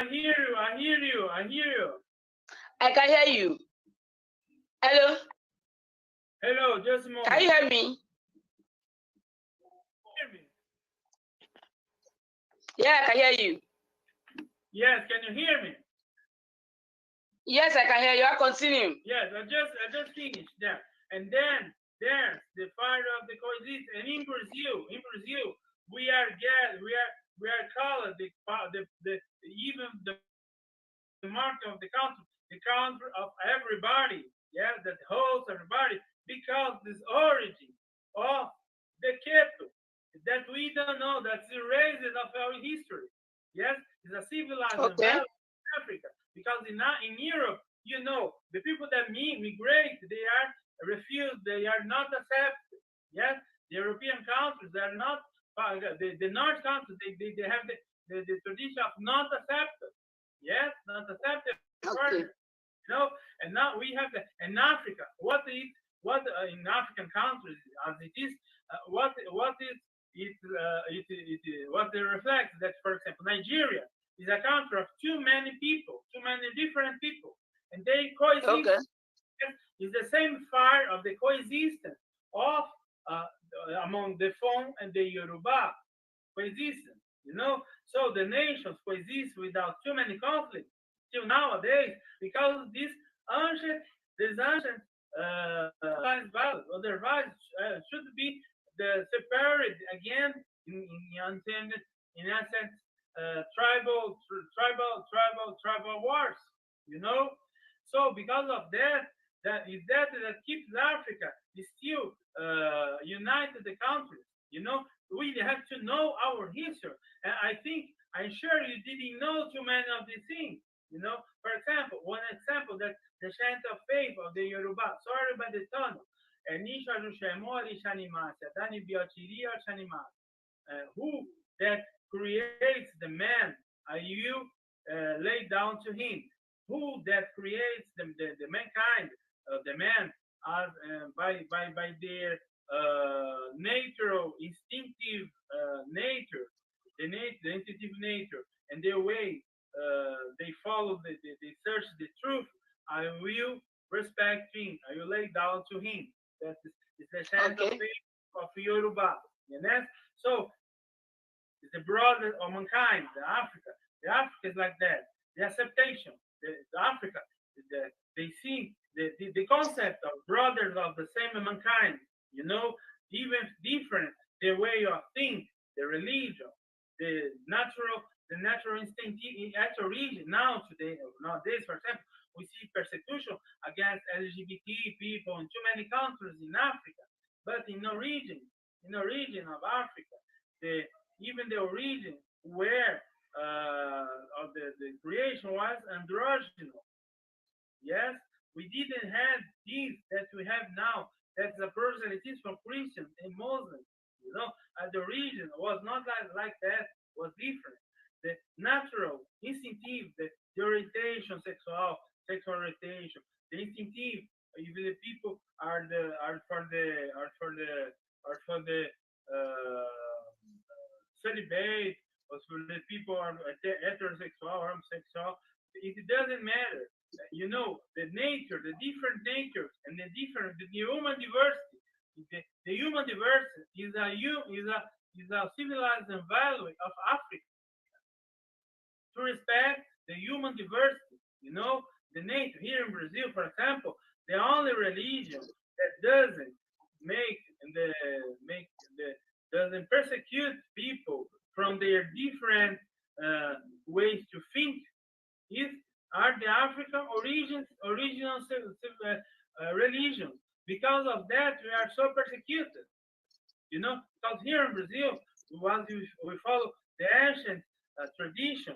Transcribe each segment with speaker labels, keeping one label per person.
Speaker 1: hear you. I hear you. I hear you.
Speaker 2: I can hear you. Hello.
Speaker 1: Hello. Just a moment.
Speaker 2: Can you hear me?
Speaker 1: Hear me?
Speaker 2: Yeah, I can hear you.
Speaker 1: Yes. Can you hear me?
Speaker 2: Yes, I can hear you. I'll continue.
Speaker 1: Yes. I just finished that. And then there's the fire of the coexistence. And in Brazil, we are called even the mark of the country of everybody. Yeah, that holds everybody, because this origin of the capital that we don't know, that's the reason of our history. Yes, it's a civilized
Speaker 2: Okay.
Speaker 1: Africa, because in Europe, you know, the people that migrate, they are refused, they are not accepted. Yes, the European countries, they are not, the North countries, they have the tradition of not accepted. Yes, not accepted.
Speaker 2: Okay.
Speaker 1: You know, and now we have in Africa, what in African countries as it is, what they reflect that, for example, Nigeria is a country of too many people, too many different people, and they coexist.
Speaker 2: Okay.
Speaker 1: It's the same fire of the coexistence of among the Fon and the Yoruba coexistence. You know, so the nations coexist without too many conflicts till nowadays, because this ancient values, otherwise should be separated again in essence, tribal wars. You know, so because of that, that keeps Africa is still united the countries. You know, we have to know our history, and I'm sure you didn't know too many of these things. You know, for example, one example that the chant of faith of the Yoruba, sorry by the tunnel, who that creates the man, you lay down to him. Who that creates the mankind, the man, as by their natural, instinctive nature, the instinctive nature, and their way they follow, they search the truth. I will respect him. I will lay down to him. That is the chant of faith of Yoruba. You know? So it's the brother of mankind, the Africa. The Africa is like that. The acceptation, the Africa, they see the concept of brothers of the same mankind. You know, even different the way of think, the religion, the natural instinct at origin. Nowadays, for example, we see persecution against LGBT people in too many countries in Africa. But in origin of Africa, even the origin where of the creation was androgynous. Yes, we didn't have this that we have now. That's a proselytism from Christians and Muslims. You know, the origin was not like that. Was different. The natural, instinctive, the orientation, sexual orientation, the instinctive. Even the people are for the celibate, or for the people are heterosexual, homosexual. It doesn't matter. You know, the nature, the different natures, and the human diversity. The human diversity is a civilized value of Africa. To respect the human diversity, you know, the nature. Here in Brazil, for example, the only religion that doesn't doesn't persecute people from their different ways to think are the African original religions. Because of that, we are so persecuted. You know, because here in Brazil, we follow the ancient tradition.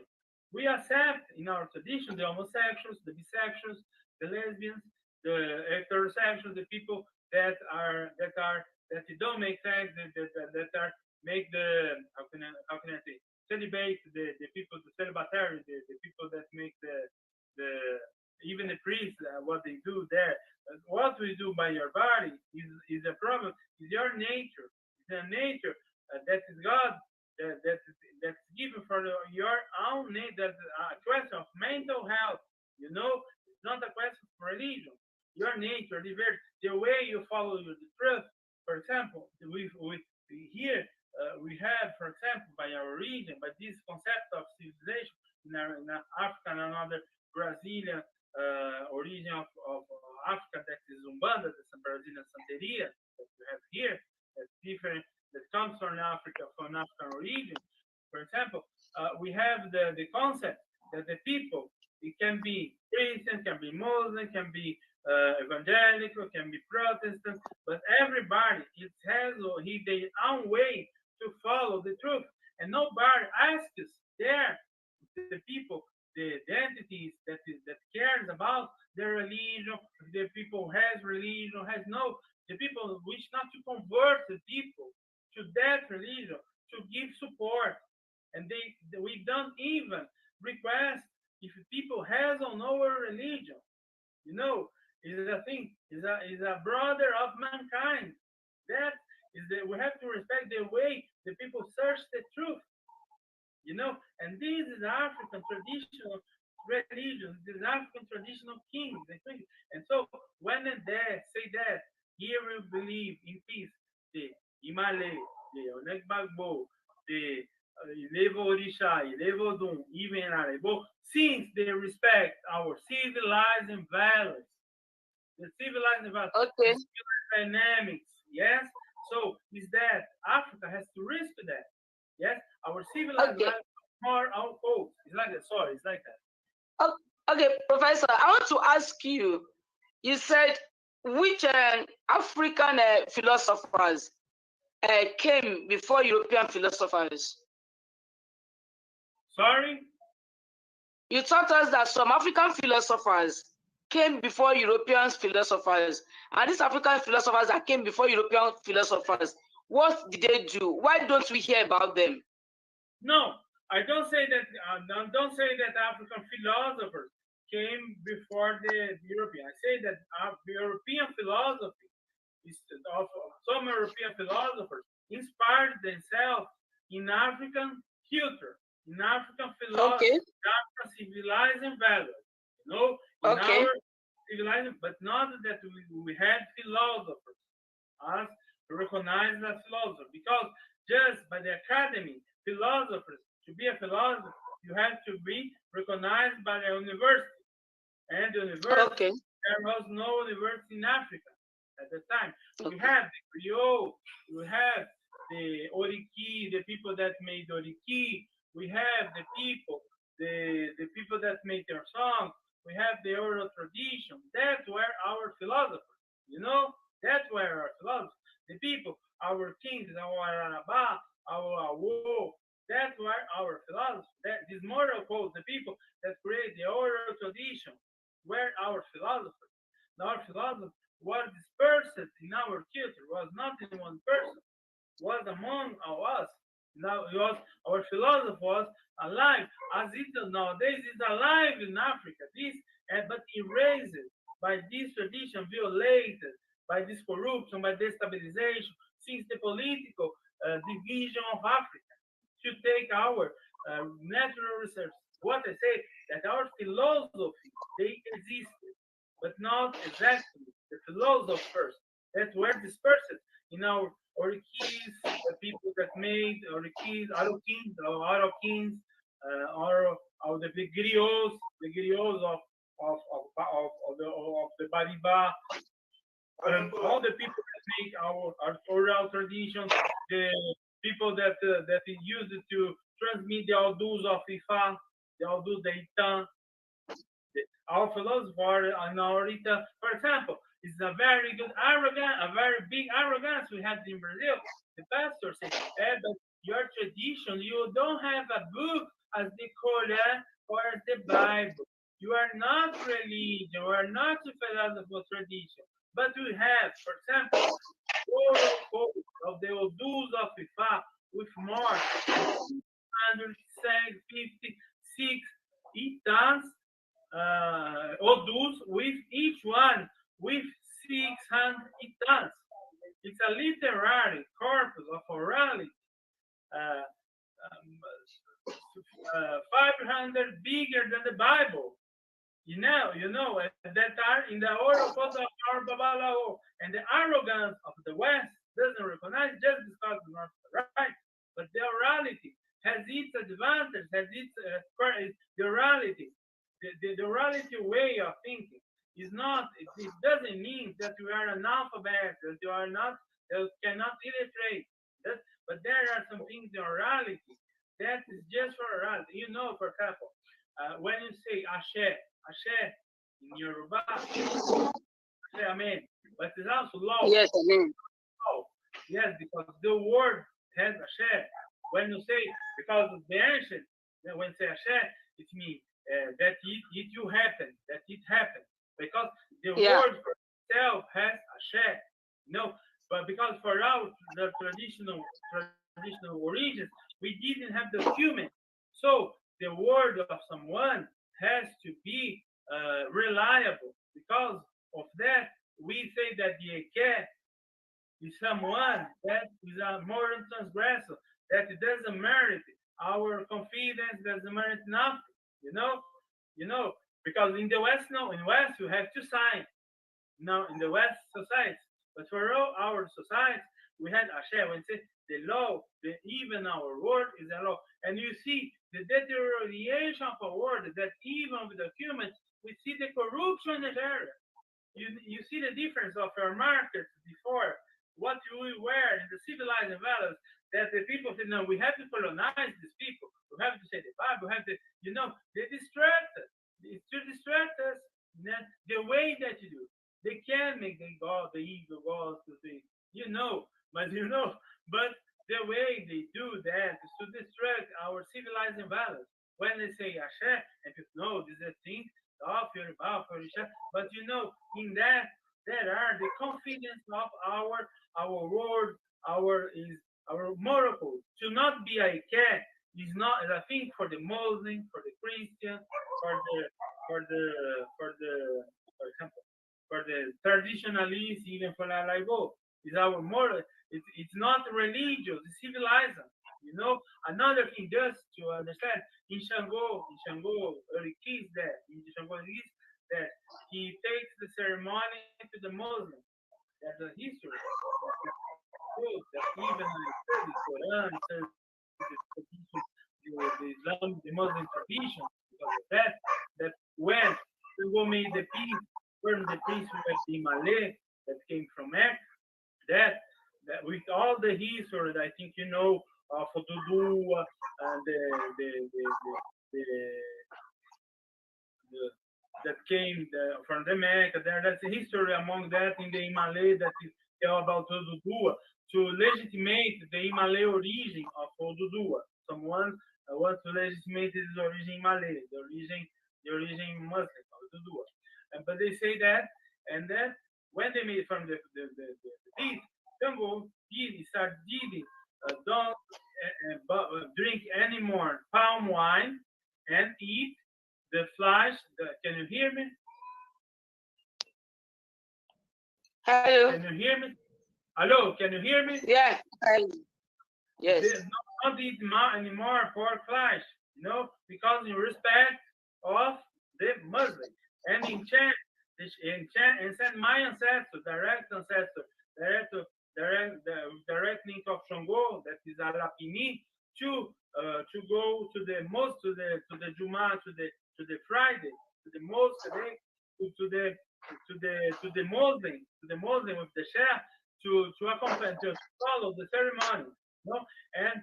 Speaker 1: We accept in our tradition the homosexuals, the bisexuals, the lesbians, the heterosexuals, the people that don't make sex, that are make the how can I say, celibate, the people, the celibatary, the people that make the even the priests, what they do there. What we do by your body is a problem. Is your nature. It's a nature that is God that's given for your own need. That's a question of mental health. You know, it's not a question of religion. Your nature, the way you follow the truth. For example, here we have, for example, by our region, by this concept of civilization in Africa and another Brazilian origin of Africa, that is Umbanda, that's a Brazilian Santeria that we have here, that's different, that comes from Africa, from African origin. For example, we have the concept that the people, it can be Christian, can be Muslim, can be evangelical, can be Protestant, but everybody it has their own way to follow the truth, and nobody asks the people, the entities that cares about their religion. The people has religion, has no. The people wish not to convert the people to that religion, to give support, and we don't even request if people has or no religion. You know, is a thing, is a brother of mankind. That is we have to respect the way the people search the truth. You know, and this is African traditional religion. This is African traditional kings and queens. And so when they say that here we believe in peace, the Imale, the Onegbagbo, the Ilevo Orisha, Ilevo Dum, even Arebo, since they respect our civilized values, the civilized values,
Speaker 2: okay,
Speaker 1: the civilized dynamics, yes. So is that Africa has to risk that, yes. Our civilized values are our codes. It's like that. Sorry, it's like that.
Speaker 2: Okay, Professor, I want to ask you. You said which African philosophers came before European philosophers?
Speaker 1: Sorry?
Speaker 2: You taught us that some African philosophers came before European philosophers, and these African philosophers that came before European philosophers, what did they do? Why don't we hear about them?
Speaker 1: No, I don't say that. Don't say that African philosophers came before the European. I say that European philosophy of some European philosophers inspired themselves in African culture, in African philosophy, African civilizing values. You know, in our civilizing, but not that we had philosophers as recognized as philosophers, because just by the academy, philosophers, to be a philosopher, you have to be recognized by the university. And the university, there was no university in Africa at the time. We have the Creole, we have the Oriki, the people that made Oriki, we have the people that made their songs, we have the oral tradition. That's where our philosophers, you know, that's where our philosophers, the people, our kings, our Araba, our Awo, that's where our philosophers, these moral codes, the people that create the oral tradition, were our philosophers. Our philosophy was dispersed in our culture, was not in one person, was among us. Now our philosophy was alive, as it nowadays is alive in Africa. But erased by this tradition, violated by this corruption, by destabilization, since the political division of Africa to take our natural research. What I say that our philosophy, they existed, but not exactly the philosophers that were dispersed in our Orikis, the people that made Orikis, Arokins, or the griots of the Bariba, all the people that make our oral traditions, the people that used to transmit the Aldus of Ifa, the Aldus de Itan, our philosopher and our Rita, for example, is a very good arrogance, a very big arrogance we have in Brazil. The pastor says, but your tradition, you don't have a book as the Quran or as the Bible. You are not religion, you are not a philosophical tradition. But we have, for example, oral codes of the Odus of Ifa with more than 256 Itans, Odus, with each one with 600 Itans. It's a literary corpus of orality 500 bigger than the Bible. You know, that are in the order of our Babalao, and the arrogance of the West doesn't recognize just because it's not right, but the orality has its advantage, has its the orality, the orality way of thinking is not. It doesn't mean that you are an alphabet, that you are not, that you cannot illustrate. But there are some things in orality that is just for orality. You know, for example, when you say ashe, ashe in Yoruba, ashe, amen, but it's also law.
Speaker 2: Yes, amen.
Speaker 1: Oh, yes, because the word has ashe. When you say, because of the ancient, when you say ashe, it means that it will happen, that it happened. Because the word for itself has ashe. No, but because for the traditional origins, we didn't have the human. So the word of someone has to be reliable. Because of that, we say that the eke is someone that is a moral transgressor, that doesn't merit our confidence, doesn't merit nothing. You know, because in the West, no, in West you have to sign. Now in the West society, but for all our societies, we had Ashe. When say the law, even our word is a law, and you see the deterioration of a word that even with the humans, we see the corruption in the area. You see the difference of our markets before what we were in the civilized values, that the people said, no, we have to colonize these people. We have to say the Bible. We have to, they distract us. It's to distract us. The way that you do, they can make the God, the ego God, but but the way they do that is to distract our civilized values. When they say Ashe, and people know this is a thing, but in that there are the confidence of our word, our moral code. To not be a cat is not a thing for the Muslim, for the Christian, for example, for the traditionalists, even for the Laigo. It's our moral. It's not religious. It's civilized. Another thing just to understand in Shango, Orikis that in Shango is that he takes the ceremony to the Muslim. That's a history. That even the Quran, the Islam, the Muslim tradition, because of that when Shango made the peace, when the peace with the Malay that came from Mecca, that with all the history that I think of Dudu and that came from the Mecca. That's a history among that in the Malay that is about Dudu to legitimate the Malay origin of Dudu. Someone wants to legitimate his origin Malay, the origin Muslim of Dudu. But they say that, and then when they made from the peace, Shango start didn't don't drink any more palm wine and eat the flesh. Can you hear me?
Speaker 2: Hello.
Speaker 1: Can you hear me? Hello, can you hear me?
Speaker 2: Yeah. Yes.
Speaker 1: Not eat anymore pork flesh, because in respect of the Muslim. And in chant, and send my ancestor, direct link of Shango, that is Alapini, to go to the mosque, to the Juma, to the Friday, to the mosque today, to the Muslim with the Shah, to accompany, to follow the ceremony, and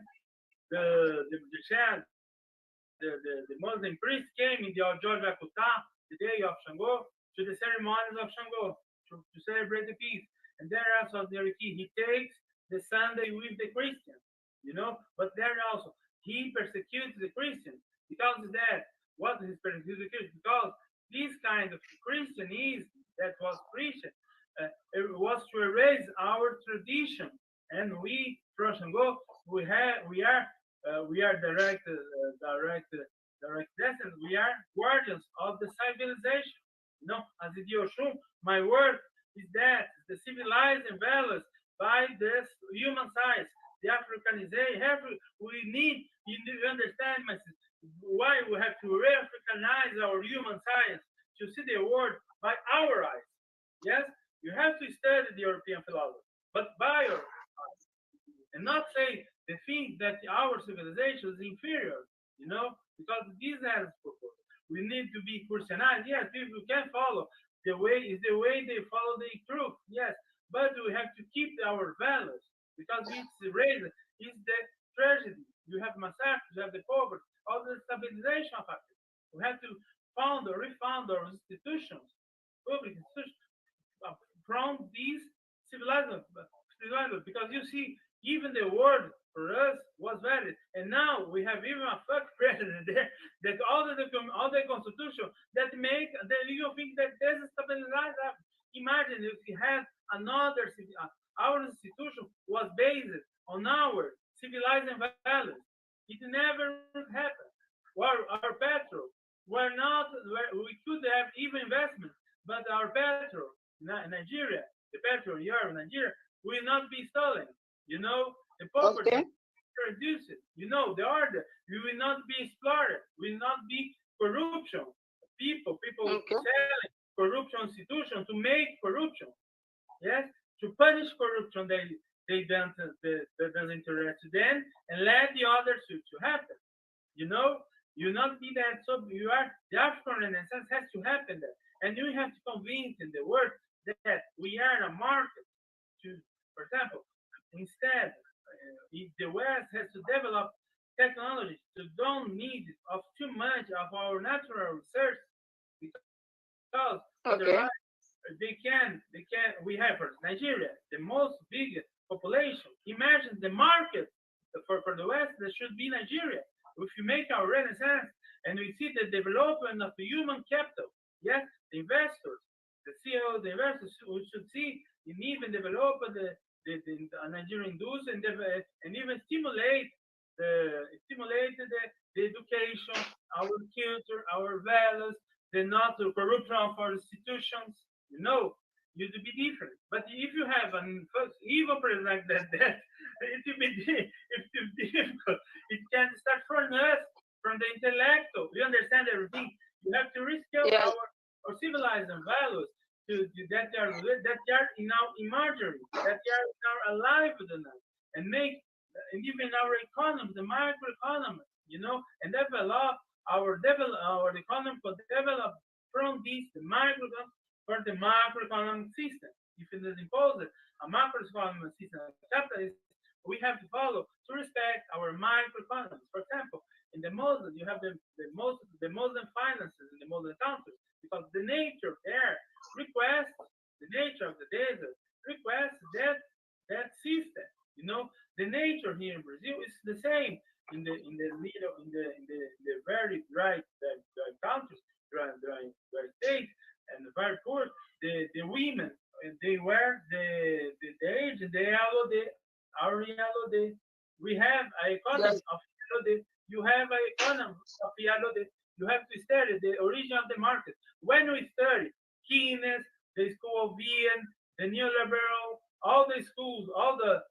Speaker 1: the Shah, the Muslim priest came in the George Akuta, the day of Shango, to the ceremonies of Shango, to celebrate the peace. And there also the he takes the Sunday with the Christians, but there also he persecutes the Christians because of that. What is persecuting the Christians? Because this kind of Christianism that was Christian, it was to erase our tradition, and we from Shango we are direct descendants. We are guardians of the civilization. As the Oshun, my work is that the civilized and values by this human size. the Africanization. We need, you understand, my sister, why we have to re-Africanize our human science to see the world by our eyes. Yes, you have to study the European philosophy, but by your eyes, and not say the thing that our civilization is inferior, because this has purpose. We need to be Christianized. Yes, people can follow the way they follow the truth. Yes, but we have to keep our values because it's the reason, it's the tragedy. You have massacres, you have the poverty, all the stabilization factors. We have to found or refound our institutions, public institutions, from these civilized, because you see, even the word for us was valid, and now we have even a fuck president there that all the constitution that make that you think that destabilize us. Imagine if we had another our institution was based on our civilizing values. It never happened. Our petrol were not we could have even investment, but our petrol, Nigeria, the petrol in Europe, Nigeria, will not be stolen. The poverty reduced. The order. We will not be exploited. Will not be corruption. People selling corruption institutions to make corruption. Yes, to punish corruption. They don't that doesn't interest them and let the others to happen. You not be that. So you are the African Renaissance has to happen there, and you have to convince in the world that we are a market. For example, instead, the West has to develop technologies to don't need of too much of our natural research because otherwise they can. We have Nigeria, the most biggest population. Imagine the market for the West that should be Nigeria. If you make our Renaissance and we see the development of the human capital, yes, the investors, the CEO, the investors, we should see and even develop the Nigerian industry and even stimulate the education, our culture, our values, the not corruption of our institutions. You to be different. But if you have an evil president like that, it will be difficult. It can start from us, from the intellectual. We understand everything. You have to rescale our civilized values that are in our imagery, that are in our alive with us, and even our economy, the microeconomy, and develop our economy could develop from this the microeconomy for the macroeconomic system. If it is imposed a macroeconomic system capitalist, we have to follow to respect our microeconomies. For example, in the Muslim, you have the Muslim finances in the Muslim countries because the nature there requests the nature of the desert requests that system. The nature here in Brazil is the same in the very dry countries, dry states, and the very poor. The women they wear the age, the yellow, we have an economy of yellow. You have an economy of yellow. You have to study the origin of the market. When we study Keynes, the school of Vienna, the neoliberal, all the schools, all the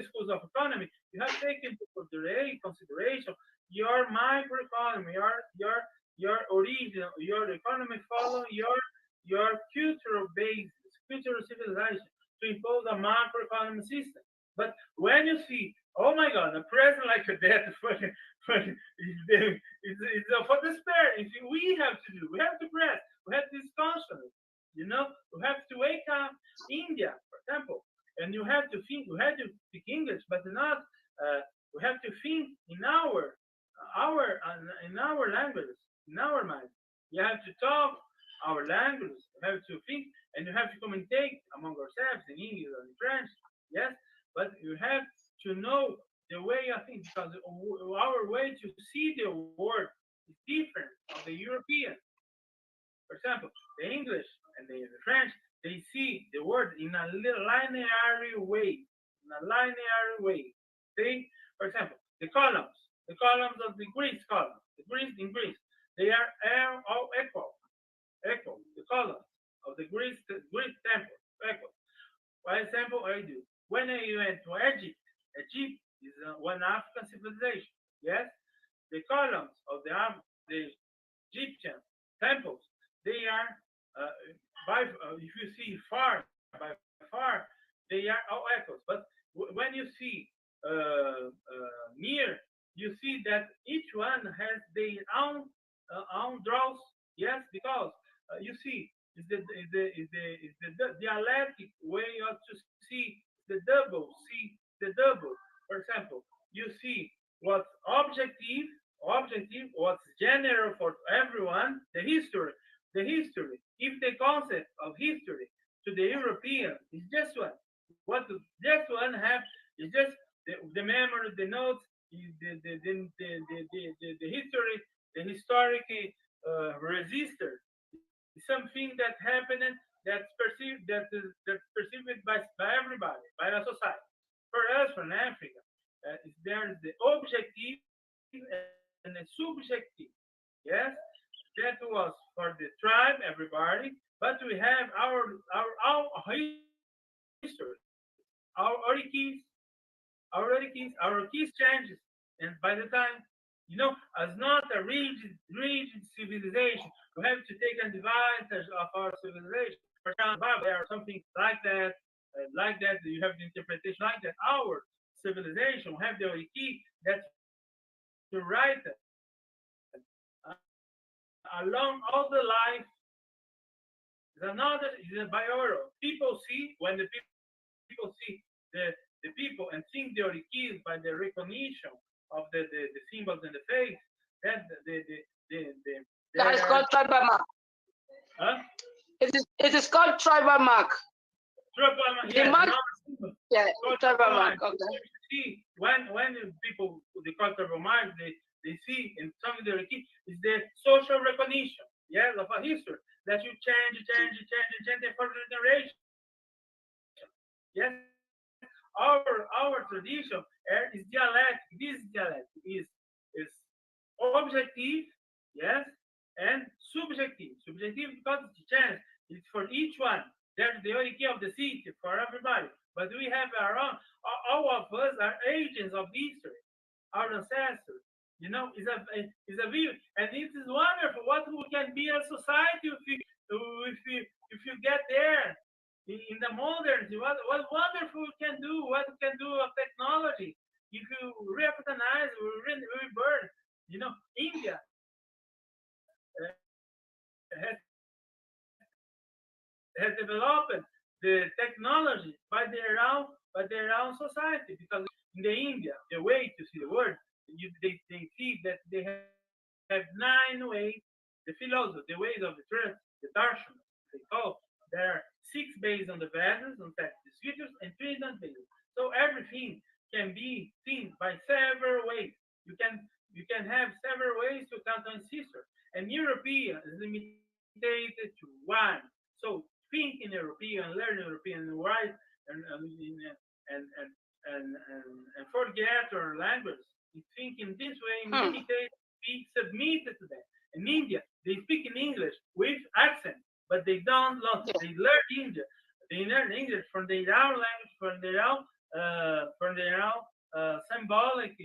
Speaker 1: schools of economy, you have taken into consideration your microeconomy, your origin, your economy following your cultural basis, cultural civilization to impose a macroeconomic system. But when you see, oh my God, a president like that, it's for despair. We have to do, we have to press, we have this consciousness, we have to wake up India, for example, and you have to think, we have to speak English, but not, we have to think in our languages, in our mind. You have to talk our language, you have to think, and you have to communicate among ourselves in English or in French, yes, but you have to know the way I think, because our way to see the world is different of the European. For example, the English and the French, they see the world in a linear way. For example, the columns of the Greek columns, in Greece, they are all equal. The columns of the Greek temple equal. For example, I do. When I went to Egypt Egypt is one African civilization. Yes, the columns of the Egyptian temples, they are if you see by far, they are all echoes. But when you see near, you see that each one has their own draws. Yes, because you see is the dialectic way of to see the double. See the double. For example, you see what's objective, what's general for everyone, the history. If the concept of history to the European is just one, what just one have is just the memory, the notes, the history, the historic register. Something that happened that's perceived by everybody, by the society. For us from Africa, there is the objective and the subjective. Yes, that was for the tribe, everybody, but we have our history, our keys changes, and by the time as not a rigid civilization, we have to take advantage of our civilization. For example, there are something like that, you have the interpretation like that. Our civilization have the key that to write along all the life. Is a bioro. People see when the people see the people and think they are keys by the recognition of the symbols in the face. That
Speaker 2: that is called tribal mark.
Speaker 1: Huh?
Speaker 2: It is called tribal mark.
Speaker 1: Tribal mark.
Speaker 2: The mark, yeah, tribal mark. Okay.
Speaker 1: See, when people they call tribal mark, they see in some of their key is the social recognition. Yes, of a history that you change for the generation. Yes, our tradition is dialectic. This dialectic is objective, yes, and subjective. Subjective because it's chance. It's for each one. There's the key of the city for everybody. But we have our own. All of us are agents of history. Our ancestors. Is a view, and it is wonderful what we can be a society if you get there in the modernity. What wonderful we can do. What we can do of technology. If you recognize, rebirth. India has developed the technology by their own society, because in the India the way to see the world. They see that they have 9 ways, the philosophy, the ways of the truth, the darshan, they call. There are 6 based on the Vedas, on the scriptures, and 3 non-based. So everything can be seen by several ways. You can have several ways to count on sister. And European is limited to 1. So think in European, learn European, write, and forget our language. Think in this way, imitate, be submitted to them. In India, they speak in English with accent, but they don't learn. They learn India. They learn English from their own language, from their own symbolical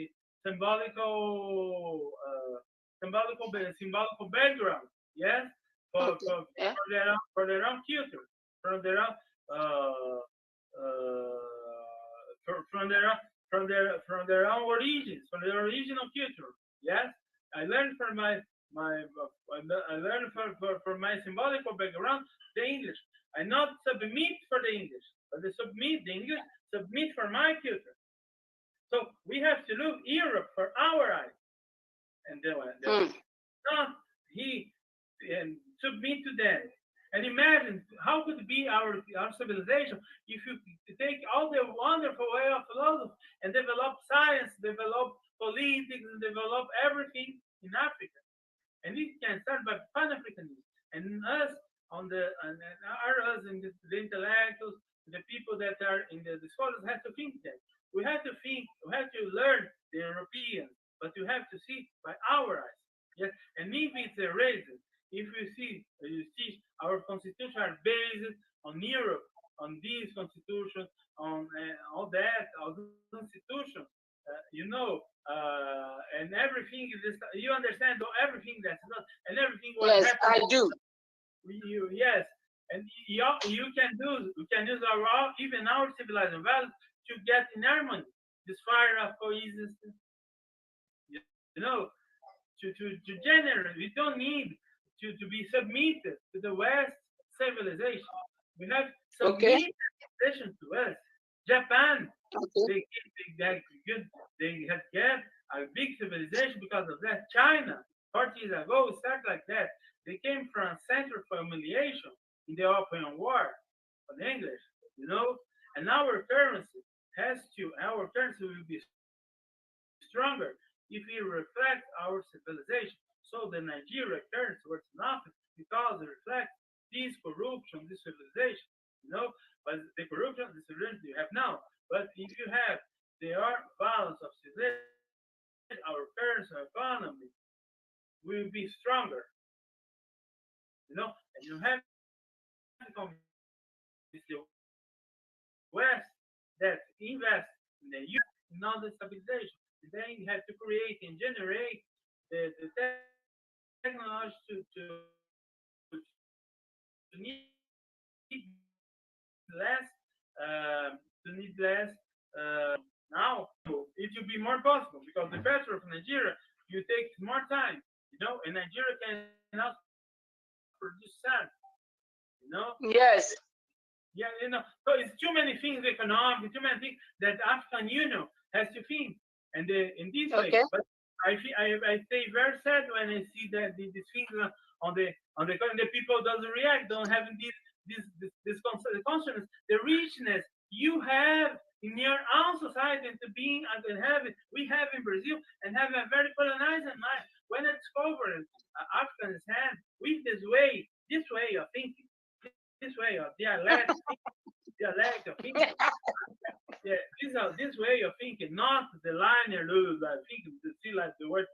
Speaker 1: background. Yes, for their own culture, from their own from their own origins, from their original culture. Yes, I learned from my symbolical background the English. I not submit for the English, but the English submit for my culture. So we have to look Europe for our eyes, and not and submit to them. And imagine how could be our civilization if you take all the wonderful way of philosophy and develop science, develop politics, and develop everything in Africa. And it can start by Pan-Africanism. And us us in the intellectuals, the people that are in the scholars have to think that. We have to think, we have to learn the Europeans, but you have to see by our eyes. Yes, and if it's a reason, if you see our constitution are based on Europe, on this constitution, on all that, all the institutions, you know, and everything is, you understand everything that's not, and everything what
Speaker 2: Yes,
Speaker 1: happens.
Speaker 2: I do.
Speaker 1: Yes, and you can use our even our civilized values to get in harmony, this fire of coexistence. You know, to generate. We don't need to be submitted to the West civilization. We have submitted civilization to us. Japan, they had get a big civilization because of that. China, 40 years ago, started like that. They came from a center for humiliation in the Opium War for the English, you know. And our currency will be stronger if we reflect our civilization. So the Nigeria currency worth nothing because it reflects this corruption, this civilization, you know. But the corruption, the civilization you have now. But if you have the balance of civilization, our currency, our economy will be stronger, you know. And you have to convince the West that invest in the youth, in all the stabilization. And then you have to create and generate the technology to need less, now. It will be more possible because the petrol of Nigeria you take more time, you know, and Nigeria cannot produce sand, you know.
Speaker 2: Yes.
Speaker 1: Yeah, you know, so it's too many things economic, too many things that African Union has to think, and in this way. But I stay very sad when I see that these things on the people doesn't react, don't have this consciousness, the richness you have in your own society, and to being and to have it, we have in Brazil, and have a very colonized mind. When I discovered African's hand with this way of thinking, this way of dialect of thinking. Yeah, this way of thinking, not the linear thinking, to see like the word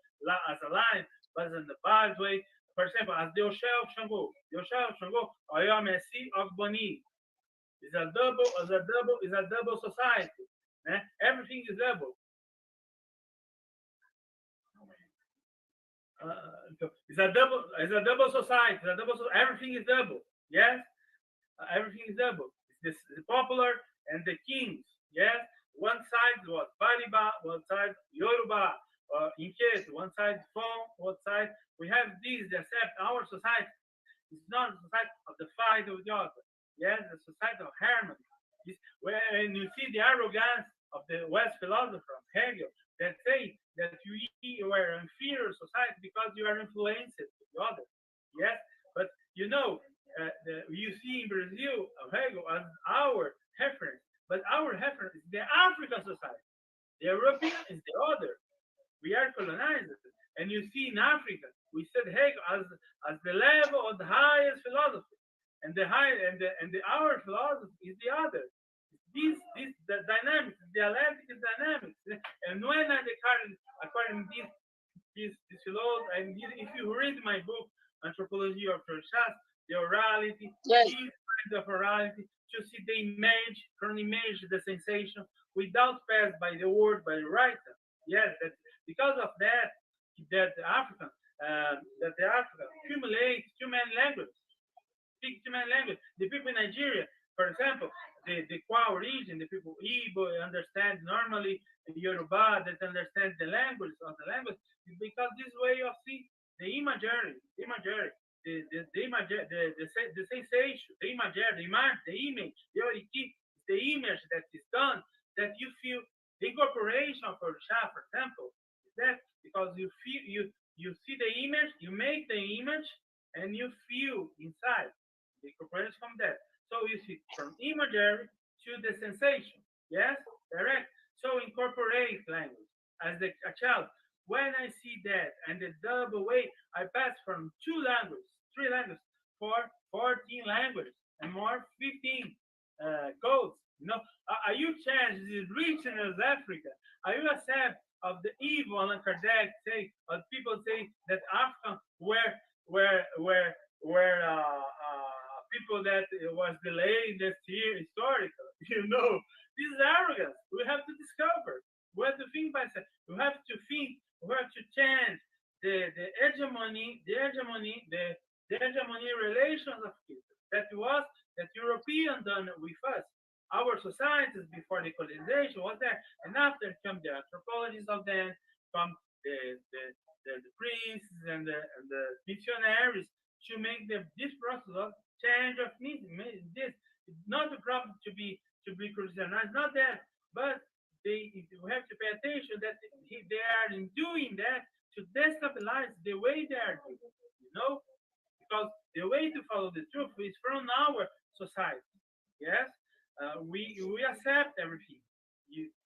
Speaker 1: as a line, but in the bad way. For example, as Deus Xangô, Oyomesi Ogboni. It's a double society. Everything is double. It's a double society. Everything is double. Yes, everything is double. It's the popular and the kings. Yes, one side was Baliba, one side Yoruba, Inquete, one side Fon, one side. We have these that accept our society. It's not a society of the fight of the other. Yes, the society of harmony. When you see the arrogance of the West philosopher Hegel that say that you are an inferior society because you are influenced with the other. Yes, but you know, you see in Brazil Hegel as our reference, but our reference is the African society. The European is the other. We are colonized, and you see in Africa we said Hegel as the level of the highest philosophy, and our philosophy is the other. The dynamics, the dialectic is dynamics, and when according to this philosophy, and if you read my book Anthropology of Churches, the orality, this kind of orality, to see the image, from image the sensation, without pass by the word, by the writer. Yes, that because of that the African accumulates too many languages, speak too many languages. The people in Nigeria, for example, the Kwa region, the people Igbo understand normally, the Yoruba that understand the language of the language, because this way of seeing the imagery, the sensation, the imagery, the image, the image that is done, that you feel the incorporation for the Shah, for example, is that because you feel you see the image, you make the image, and you feel inside the incorporation from that. So you see from imagery to the sensation, yes, direct. So incorporate language as a child. When I see that and the double way, I pass from 2 languages, 3 languages, 14 languages, and more 15 codes. You know, are you change this richness of Africa? Are you accept of the evil and Kardec say, or people say that Africa were people that was delayed this year hegemony relations of culture. That was that European done with us. Our societies before the colonization was there, and after come the anthropologists of them, come the priests and the missionaries to make this process of change of this. It's not a problem to be Christianized, not that, but we have to pay attention that they are doing that to destabilize the way they are doing, because the way to follow the truth is from our society. Yes, we accept everything,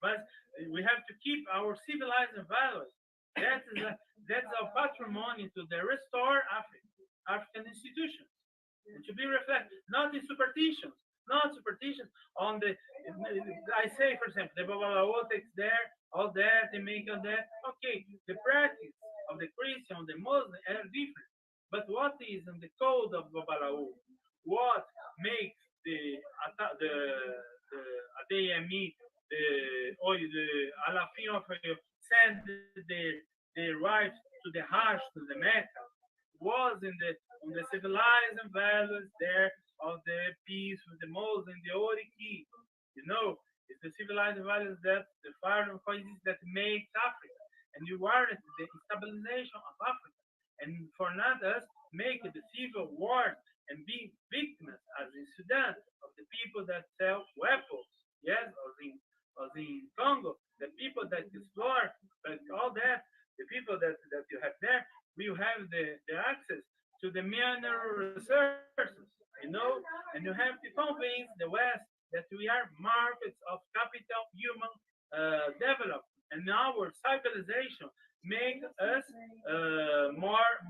Speaker 1: but we have to keep our civilized values. That's our patrimony to restore African institutions, and to be reflected not in superstitions. Not superstition on I say, for example, the Babalawo takes there, all that, they make all that. Okay, the practice of the Christian, the Muslim are different. But what is in the code of Babalawo? What makes the ADME, the Alafin of send the rights to the Hajj, to the Mecca, was in the civilized values there of the peace with the Muslim, the Oriki. It's the civilized values that the foreign causes that makes Africa, and you warrant the stabilization of Africa, and for not us make the civil war and be victims, as in Sudan, of the people that sell weapons, yes, or in Congo, the people that explore, but all that, the people that you have there, will have the access to the mineral resources, and you have to convince the West that we are markets of capital human development, and our civilization make us more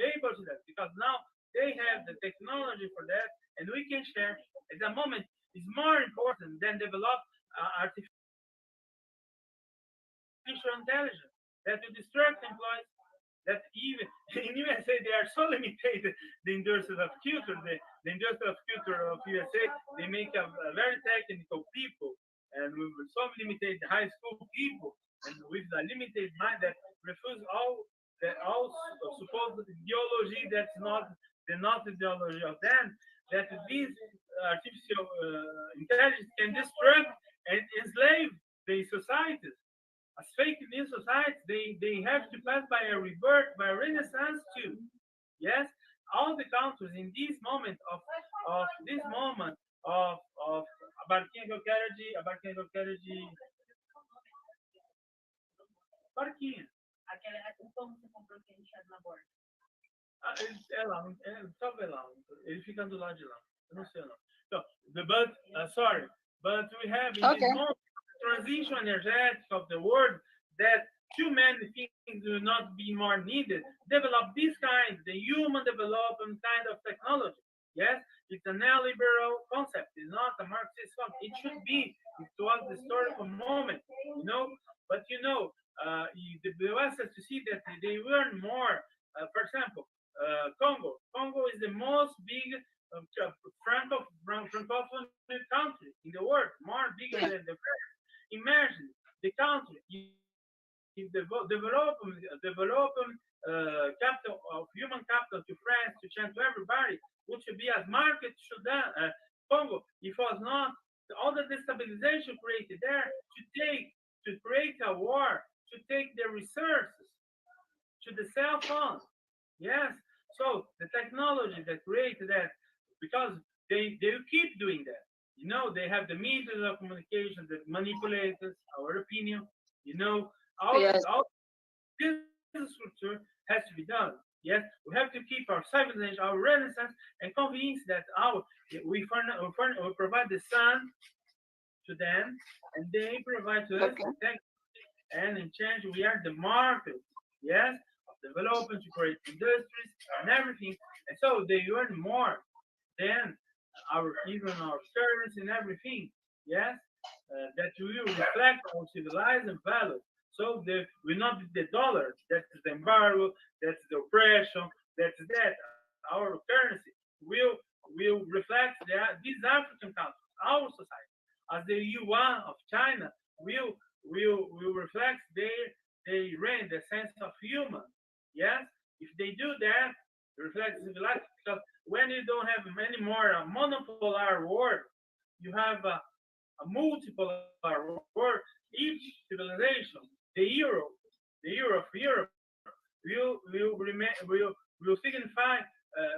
Speaker 1: able to that, because now they have the technology for that, and we can share. At the moment, it's more important than develop artificial intelligence that will distract employees. That even in USA they are so limited. The industry of culture, the industry of culture of USA, they make a very technical people, and with so limited high school people, and with a limited mind that refuse all supposed ideology that's not the ideology of them. That this artificial intelligence can destruct and enslave the societies. As fake news societies, they have to pass by a rebirth, by a renaissance too. Yes, all the countries in this moment of barquinha. Só vê lá, ele fica do lado de lá. Eu não sei não. So, but we have in this moment transition energetic of the world that too many things will not be more needed. Develop this kind, the human development kind of technology. Yes, it's a neoliberal concept. It's not a Marxist concept. It should be. It was the historical moment, But the US has to see that they learn more. For example, Congo is the most big francophone country in the world, more bigger than the first. Imagine the country if development capital of human capital to France, to China, to everybody, which should be as market Sudan, Congo, if it was not all the destabilization created there to create a war, to take the resources, to the cell phone. Yes. So the technology that created that, because they keep doing that. They have the means of communication that manipulate us, our opinion. All this structure has to be done. Yes, we have to keep our civilization, our renaissance, and convince that we provide the sun to them, and they provide to us the tech, and in change we are the market. Yes, of development to create industries and everything, and so they earn more than our service and everything. Yes, that will reflect our civilized values. So will not be the dollar. That's the embargo. That's the oppression. That's that. Our currency will reflect these African countries, our society, as the yuan of China will reflect their reign, the sense of human. Yes, if they do that, reflect civilized, because when you don't have any more monopolar world, you have a multipolar world. Each civilization, the Europe of Europe, will signify,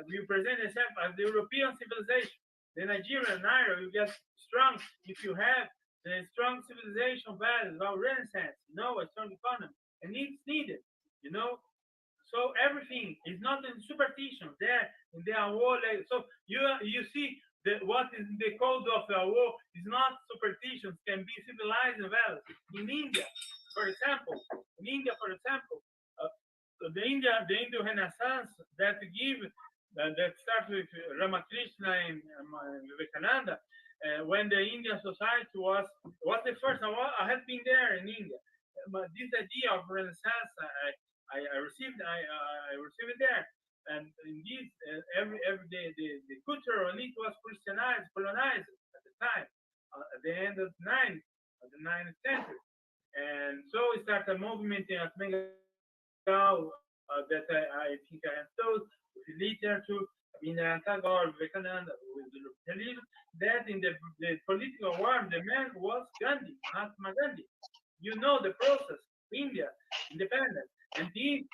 Speaker 1: will present itself as the European civilization. The Nigerian naira will get strong if you have the strong civilization values of Renaissance, a strong economy, and it's needed, So everything is not in superstition there in the Awo. So you see what is in the code of Awo is not superstitions, can be civilized values. In India, for example, the Indo Renaissance that starts with Ramakrishna and Vivekananda, when the Indian society was the first. I had been there in India, but this idea of Renaissance, I received it there, and in this every day the cultural elite was Christianized, colonized at the time, at the end of the 9th century, and so we started a movement in Bengal that I think I have told with literature. Tagore, Vivekananda, with the belief that in the political war, the man was Gandhi, Mahatma Gandhi. The process, India, independence, and this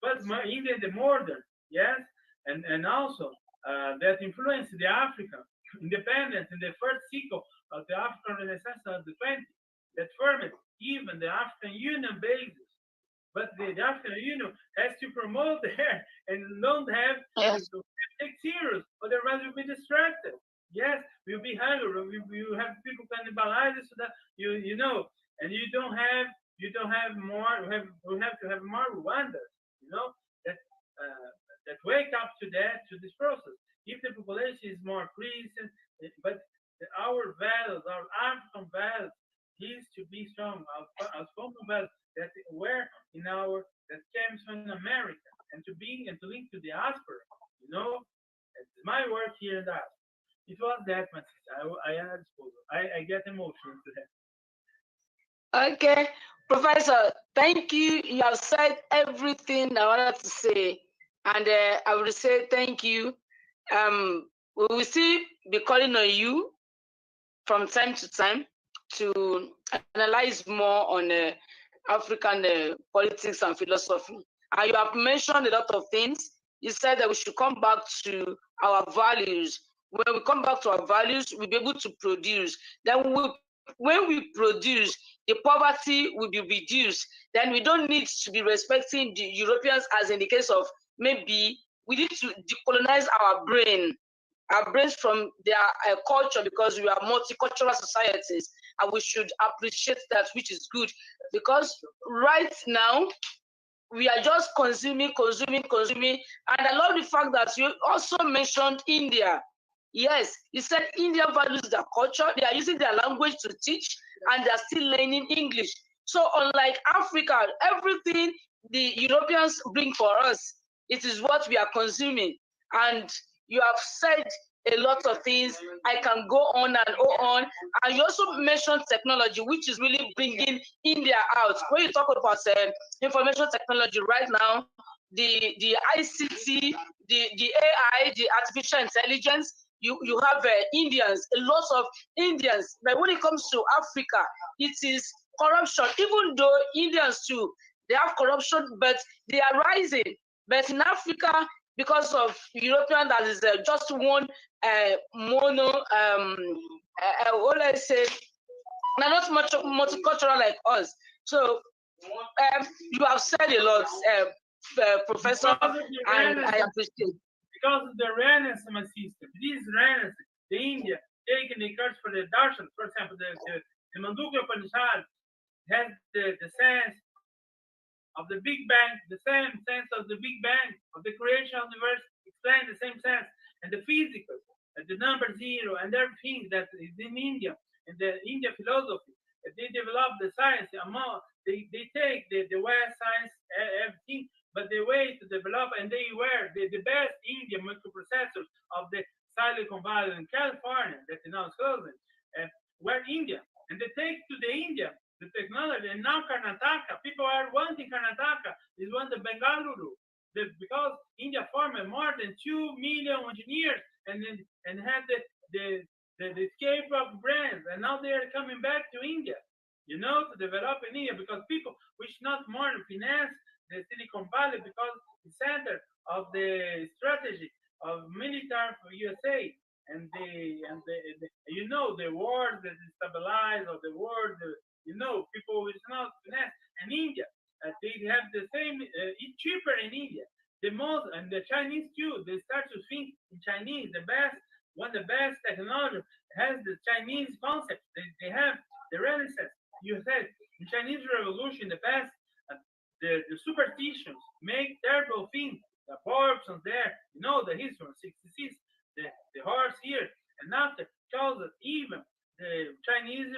Speaker 1: was India the modern, yes, and also that influenced the African independence in the first cycle of the African Renaissance of the 20th, that formed even the African Union basis. But the African Union has to promote there and don't have to take serious, otherwise we'll be distracted. Yes, we'll be hungry. We will have people cannibalize so that and you don't have more. We have to have more Rwandans, that wake up to this process. If the population is more Christian, but our values, our African values, is to be strong. Our common values that came from America, and to link to the diaspora. It's my work here in that. It was that, my sister. I am at disposal. I get emotional to that.
Speaker 2: Okay, Professor, thank you. You have said everything I wanted to say, and I will say thank you. We will still be calling on you from time to time to analyze more on African politics and philosophy. And you have mentioned a lot of things. You said that we should come back to our values. When we come back to our values, we'll be able to produce. Then when we produce, the poverty will be reduced. Then we don't need to be respecting the Europeans, as in the case of maybe we need to decolonize our brains from their culture, because we are multicultural societies, and we should appreciate that, which is good. Because right now, we are just consuming. And I love the fact that you also mentioned India. Yes, you said India values their culture. They are using their language to teach, and they are still learning English. So unlike Africa, everything the Europeans bring for us, it is what we are consuming. And you have said a lot of things. I can go on and on. And you also mentioned technology, which is really bringing India out. When you talk about information technology right now, the ICT, the AI, the artificial intelligence, you have Indians, a lot of Indians. But when it comes to Africa, it is corruption. Even though Indians too, they have corruption, but they are rising. But in Africa, because of European, that is just one mono, what I say, they're not much multicultural like us. So you have said a lot, Professor, and I appreciate.
Speaker 1: Because of the Renaissance system, this Renaissance, the India taking the curse for the darshan, for example, the Mandukya Upanishad has the sense of the Big Bang, the same sense of the Big Bang, of the creation of the universe, explain the same sense, and the physical, the number zero, and everything that is in India, and the India philosophy. They develop the science, they take the West science, everything, but the way to develop, and they were the best Indian microprocessors of the Silicon Valley in California, that is now chosen, were India. And they take to the India the technology, and now Karnataka, people are wanting Karnataka, is one the Bengaluru, because India formed more than 2 million engineers and had the escape of brands, and now they are coming back to India, to develop in India, because people wish not more to finance the Silicon Valley, because the center of the strategy of military for USA, and the wars that stabilize of the world, people wish not finance, and India, they have the same, it's cheaper in India. The most, and the Chinese too, they start to think in Chinese, one of the best technology has the Chinese concept. They have the Renaissance. You said the Chinese Revolution, the past, the superstitions make terrible things. The abortions there, the history of 66, the horse here, and after tells us even the Chinese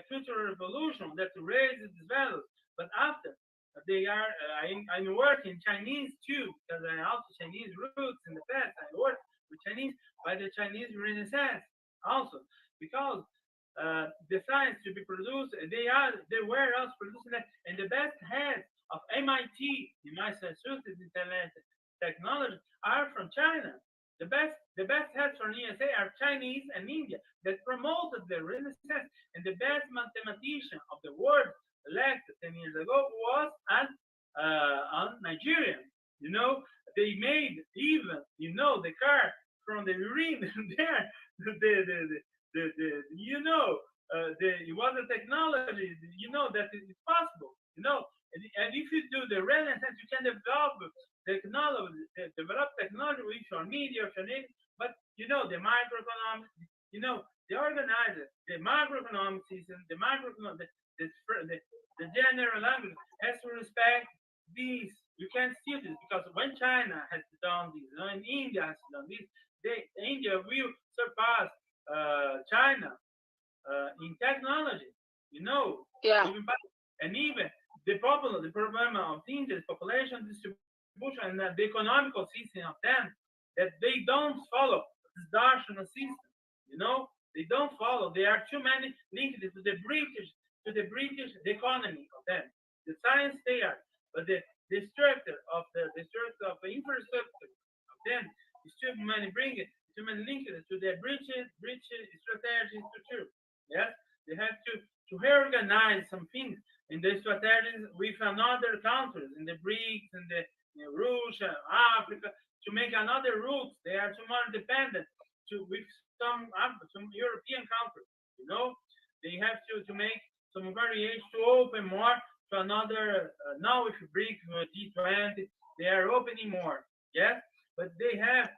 Speaker 1: Cultural Revolution that raises these values. But after they are, I'm working Chinese too, because I also Chinese roots in the past. I work with Chinese by the Chinese Renaissance also, because the science to be produced, they were also producing that, and the best heads of MIT, the Massachusetts Institute of Technology, are from China. The best heads from USA are Chinese and India that promoted the Renaissance, and the best mathematician of the world elected 10 years ago was an Nigerian. They made even the car from the urine there. It was a technology. That it's possible. And if you do the Renaissance, you can develop technology with your media, but the microeconomics, the organizer, the macroeconomic system, the general language has to respect these. You can't steal this, because when China has done this, and India has done this, India will surpass China in technology.
Speaker 2: Yeah.
Speaker 1: And even the problem of India's population distribution and the economical system of them, that they don't follow the Darshan system. They don't follow. There are too many linked to the British economy of them. The science there, but the structure of the infrastructure of them is too many linked to the British strategy too. Yes, they have to reorganize some things in the strategies with another countries in the BRICS and the Russia, Africa, to make another route. They are too more dependent with some European countries. They have to make some variation to open more to another. Now with BRICS, G20, they are opening more. Yes, but they have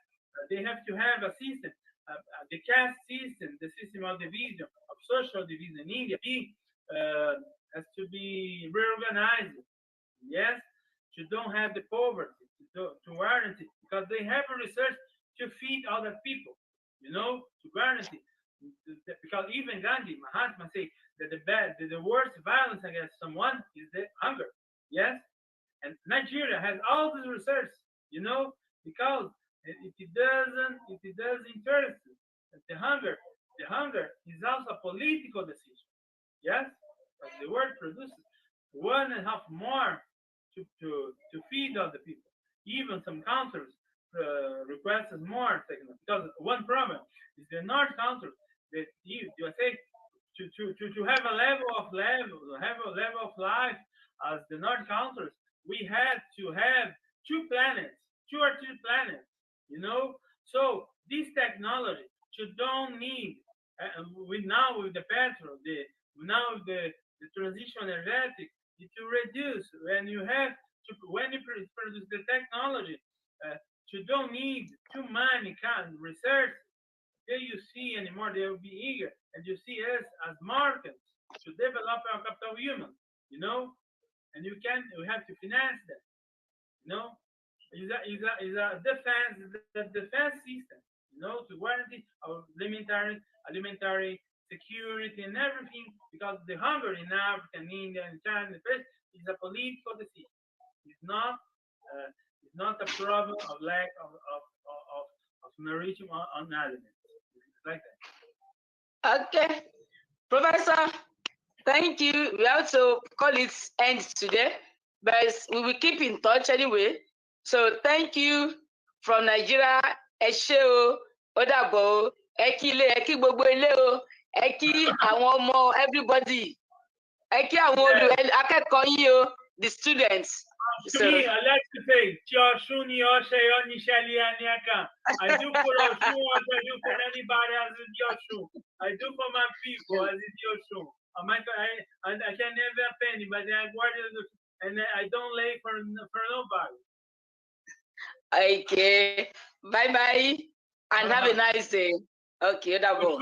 Speaker 1: to have a system, the caste system, the system of division, of social division in India, has to be reorganized. Yes, to don't have the poverty, to guarantee, because they have a research to feed other people, to guarantee. Because even Gandhi, Mahatma say that the worst violence against someone is the hunger. Yes, and Nigeria has all this research, because it doesn't interest the hunger. The hunger is also a political decision. Yes, but the world produces 1.5 more to feed other people. Even some countries request more because one problem is the North countries that you say to have a level of life as the North countries, we had to have 2 or 3 planets. So this technology don't need. With the petrol, the transition energetic, to reduce when you produce the technology, you don't need too many kind of research. There you see anymore, they will be eager, and you see us as markets to develop our capital human, and we have to finance that, is a defense system, to guarantee our alimentary security and everything, because the hunger in Africa and India and China is a political decision. It's not a problem of lack of nourishment on aliments. It's like
Speaker 2: that. Okay, Professor, thank you. We have to call it end today, but we will keep in touch anyway. So thank you from Nigeria. Ẹ ṣé o, ó dàbọ̀ o, ẹ kí ilé, ẹ kí gbogbo ilé o, ẹ kí àwọn ọmọ everybody, ẹ kí àwọn akẹ́kọ̀ọ́ yín o, the students. So,
Speaker 1: Me, I like to say, I do for Oshun as I do for anybody as is Yoshun. I do for my people as is Yoshun. I can never pay anybody. And I don't lay for nobody.
Speaker 2: Okay, bye bye, and have a nice day. Okay, double.